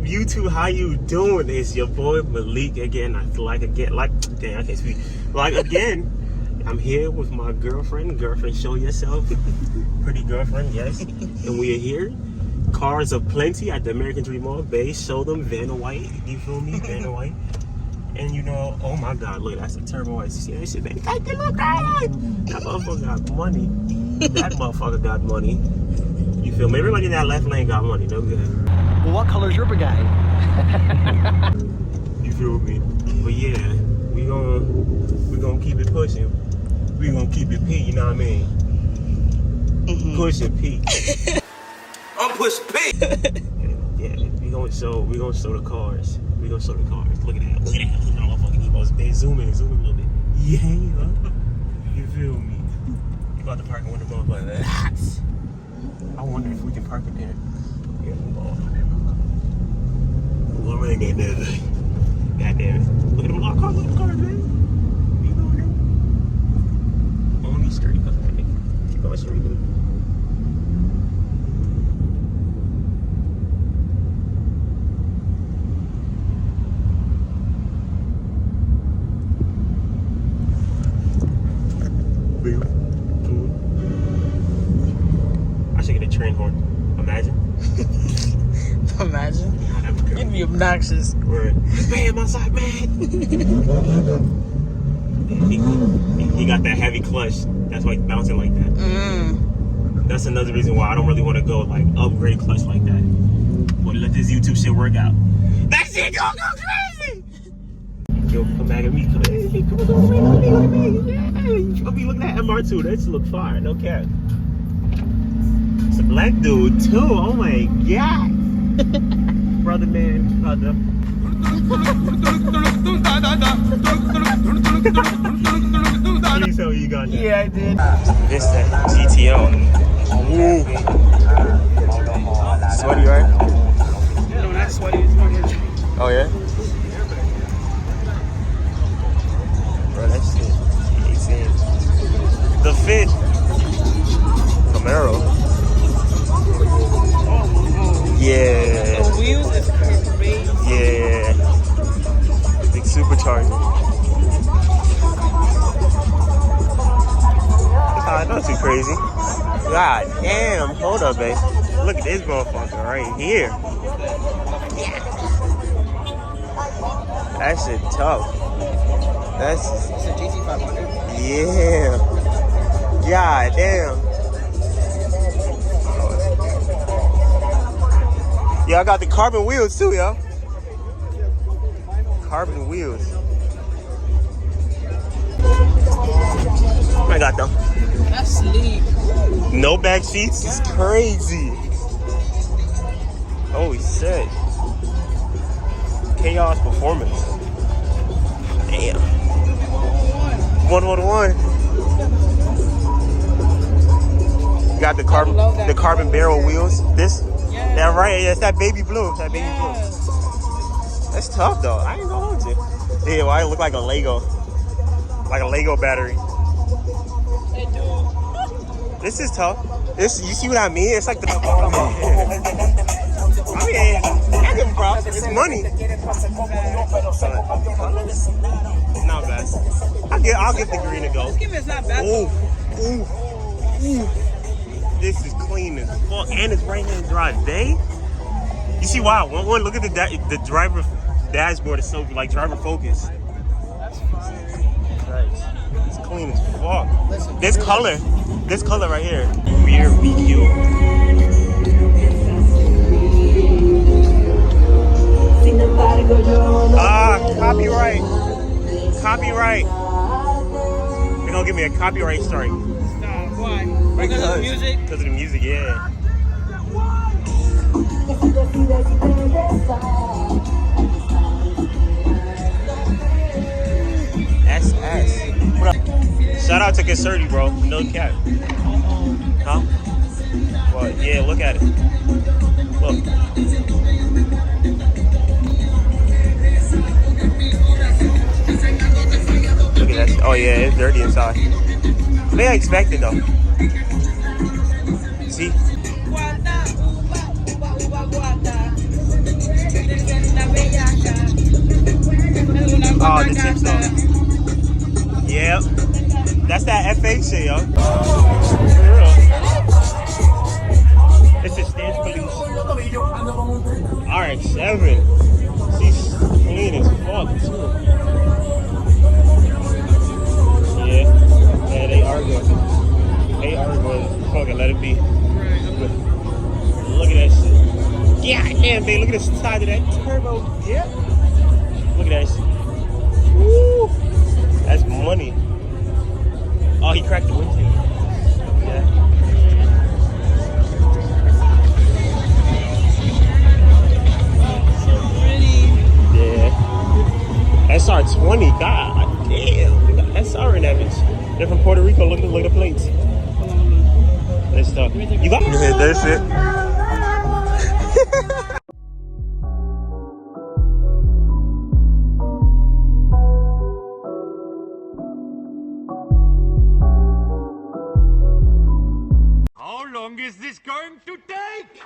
YouTube? How you doing? It's your boy Malik again. I feel like dang, I can't speak. Like again, I'm here with my girlfriend. Girlfriend, show yourself. Pretty girlfriend, yes. And we are here. Cars aplenty at the American Dream Mall. Bay, show them Vanna White. You feel me? Vanna White. And you know, oh my God, look, that's a turbo white. You see that shit, baby? Take a look at it. That motherfucker got money. That motherfucker got money. You feel me? Everybody in that left lane got money. No good. Well, what color's your Bugatti? You feel me? But yeah, we gonna keep it pushing. We gonna keep it P. You know what I mean? Pushing P. I'm pushing P. Yeah, we gonna show the cars. We gonna show the cars. Look at that. Look at that. Look at that motherfucking Evo's. They zoom in a little bit. Yeah. You feel me? You about to park in one of the motherfuckers. I wonder if we can park in there. Yeah, we'll run that baby. God damn it. Look at them lock cars. Look at the cars, man. You going there? On these street. Okay. Keep going straight, dude. I should get a train horn. Imagine. Imagine. You'd be obnoxious. Word. Bam, outside, man. He got that heavy clutch. That's why he's bouncing like that. That's another reason why I don't really want to go like upgrade clutch like that. But let this YouTube shit work out. That shit gonna go crazy. Yo, come back at me. Come on, you be looking at MR2. That should look fire. No cap. It's a black dude too. Oh my God. Brother. Please tell me you got that. Yeah, I did. This that GTO. Ooh. Sweaty, right? No, not sweaty. It's more here. Oh yeah. Bro, that shit. The fit. Camaro. Yeah. The wheels is crazy. Yeah. Big supercharger. Not too crazy. God damn. Hold up, babe. Look at this motherfucker right here. Yeah. That shit tough. That's It's a GT500. yeah. God damn. Yeah, I got the carbon wheels too, yo. Carbon wheels. I got them. That's sleek. No back seats. It's crazy. Holy shit. Chaos performance. Damn. 111. Got the carbon barrel wheels. This. Yeah. That right, yeah, it's that baby blue. That baby blue. That's tough though. I ain't gonna hold you. Yeah, well, I look like a Lego. Like a Lego battery. They do. This is tough. This, you see what I mean? It's like the. I mean, I give him props. It's money. Not bad. I'll give the green a go. Let's give it. It's not bad. Ooh. This is clean as fuck, and it's right-hand drive. They, you see why? One, look at the driver dashboard. It's so like driver focus. That's fine. It's clean as fuck. This color right here. Rear VQ. Copyright. They're gonna give me a copyright strike. Why? Because of the music? Because of the music, yeah. SS. Shout out to Concerti, bro. No cap. Huh? Well, yeah, look at it. Look. Look at that. Oh, yeah, it's dirty inside. They expected though. See? shit, yo. For real. This is Stance Police. RX-7. She's clean as fuck, too. Yeah. Yeah, they are good. They are good. Fucking let it be. Look at that shit. Yeah, damn, babe. Look at the size of that turbo. Yeah. Look at that shit. Woo. That's money. Oh, he cracked the windshield. Yeah. So pretty. Yeah. SR20. God damn. We got SR in that bitch. They're from Puerto Rico. Look at the plates. This stuff. You got yeah, that's it. How long is this going to take?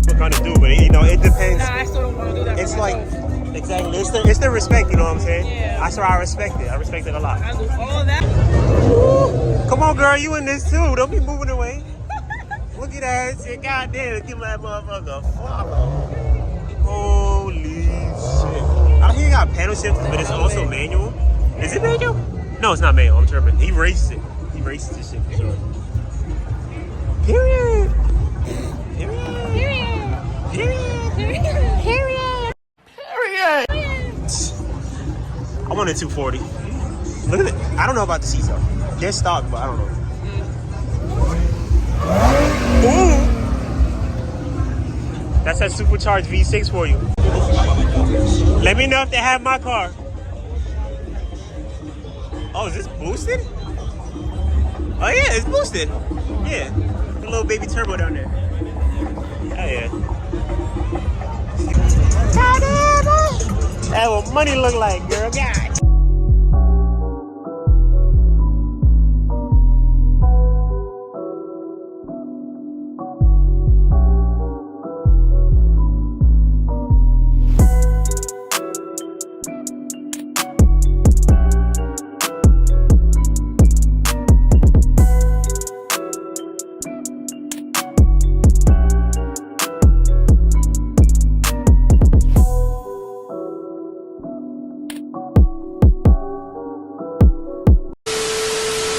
We're gonna do, but you know, it depends. Nah, I still don't want to do that. It's for like myself. exactly. It's the respect. You know what I'm saying? Yeah. I swear I respect it. I respect it a lot. I do all that. Come on, girl, you in this too. Don't be moving away. Look at that shit. God damn, give that motherfucker a follow. Holy shit. I think he got paddle shifters, but it's also manual. Is it manual? No, it's not manual. I'm tripping. He races it. He races this shit for sure. Period. Period. Period. Period. Period. I wanted 240. Look at it. I don't know about the seats though. They're stock, but I don't know. Ooh. That's that supercharged V6 for you. Let me know if they have my car. Oh, is this boosted? Oh yeah, it's boosted. Yeah. The little baby turbo down there. Oh yeah. That's what money look like, girl. God.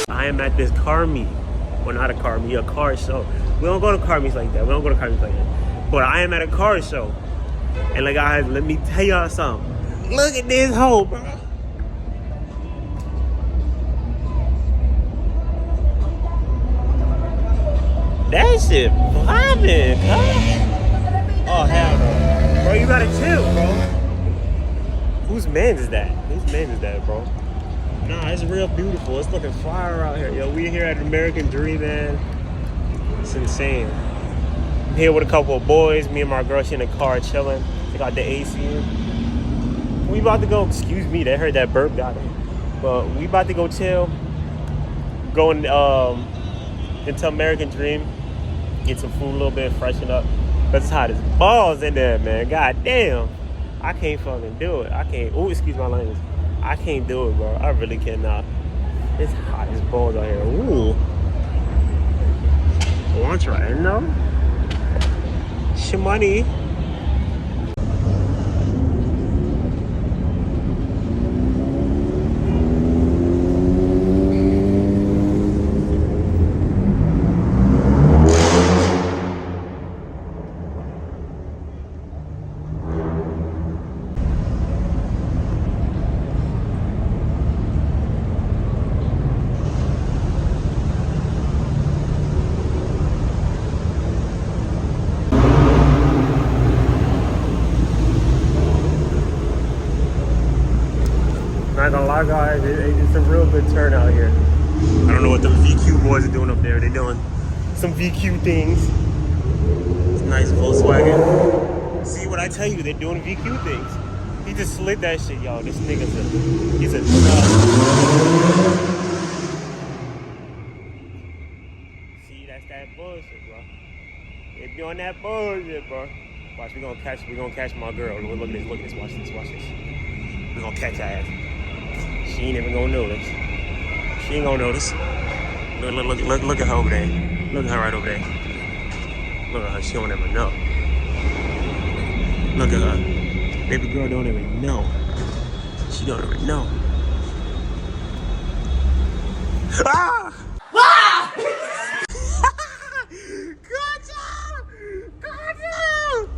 I am at this car meet. Well, not a car meet, a car show. We don't go to car meets like that. But I am at a car show. And like, guys, let me tell y'all something. Look at this hoe, bro. That shit poppin', huh? Oh, hell no. Bro, you gotta chill, bro. Whose man is that? Bro? Nah, it's real beautiful. It's looking fire out here. Yo, we here at American Dream, man. It's insane. I'm here with a couple of boys. Me and my girl, she in the car chilling. They got the AC in. We about to go, excuse me, they heard that burp got it. But we about to go chill. Going into American Dream. Get some food a little bit, freshen up. Cause it's hot as balls in there, man. God damn. I can't fucking do it. I can't, oh, excuse my language. I can't do it, bro. I really cannot. It's hot as balls out here. Ooh. Lunch right now. Shmoney. Not gonna lie, guys, it's a real good turnout here. I don't know what the VQ boys are doing up there. They're doing some VQ things. It's a nice Volkswagen. See what I tell you? They're doing VQ things. He just slid that shit, y'all. This nigga's he's a nut. See, that's that bullshit, bro. They doing that bullshit, bro. Watch, we gonna catch my girl. Look at this, watch this. We gonna catch her ass. She ain't even gonna notice. She ain't gonna notice. Look at her over there. Look at her right over there. Look at her, she don't even know. Look at her. Baby girl don't even know. She don't even know. Ah! Caught you!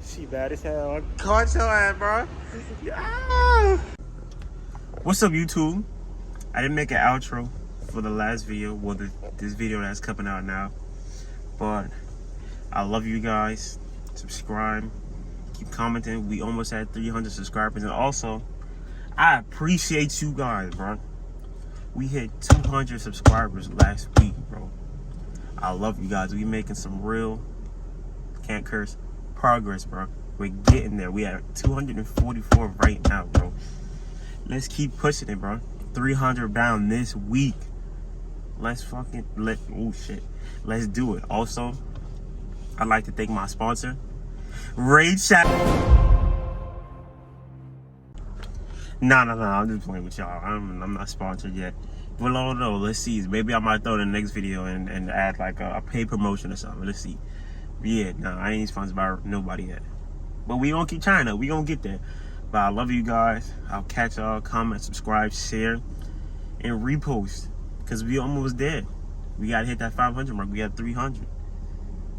She bad as hell. I caught your ass, bro. Ah! What's up, YouTube? I didn't make an outro for the last video, well, this video that's coming out now. But I love you guys. Subscribe. Keep commenting. We almost had 300 subscribers. And also, I appreciate you guys, bro. We hit 200 subscribers last week, bro. I love you guys. We making some real, can't curse, progress, bro. We're getting there. We at 244 right now, bro. Let's keep pushing it, bro. 300 down this week. Let's do it. Also, I'd like to thank my sponsor, Raid Chat. No, I'm just playing with y'all. I'm not sponsored yet. Well, I don't know. Let's see. Maybe I might throw it in the next video and add like a paid promotion or something. Let's see. But yeah, no, I ain't sponsored by nobody yet. But we gonna keep trying though. We gonna get there. But I love you guys. I'll catch y'all. Comment, subscribe, share, and repost. Cause we almost there. We gotta hit that 500 mark. We got 300.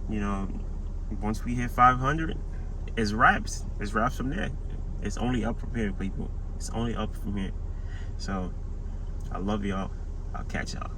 You know, once we hit 500, it's wraps. It's wraps from there. It's only up from here, people. It's only up from here. So, I love y'all. I'll catch y'all.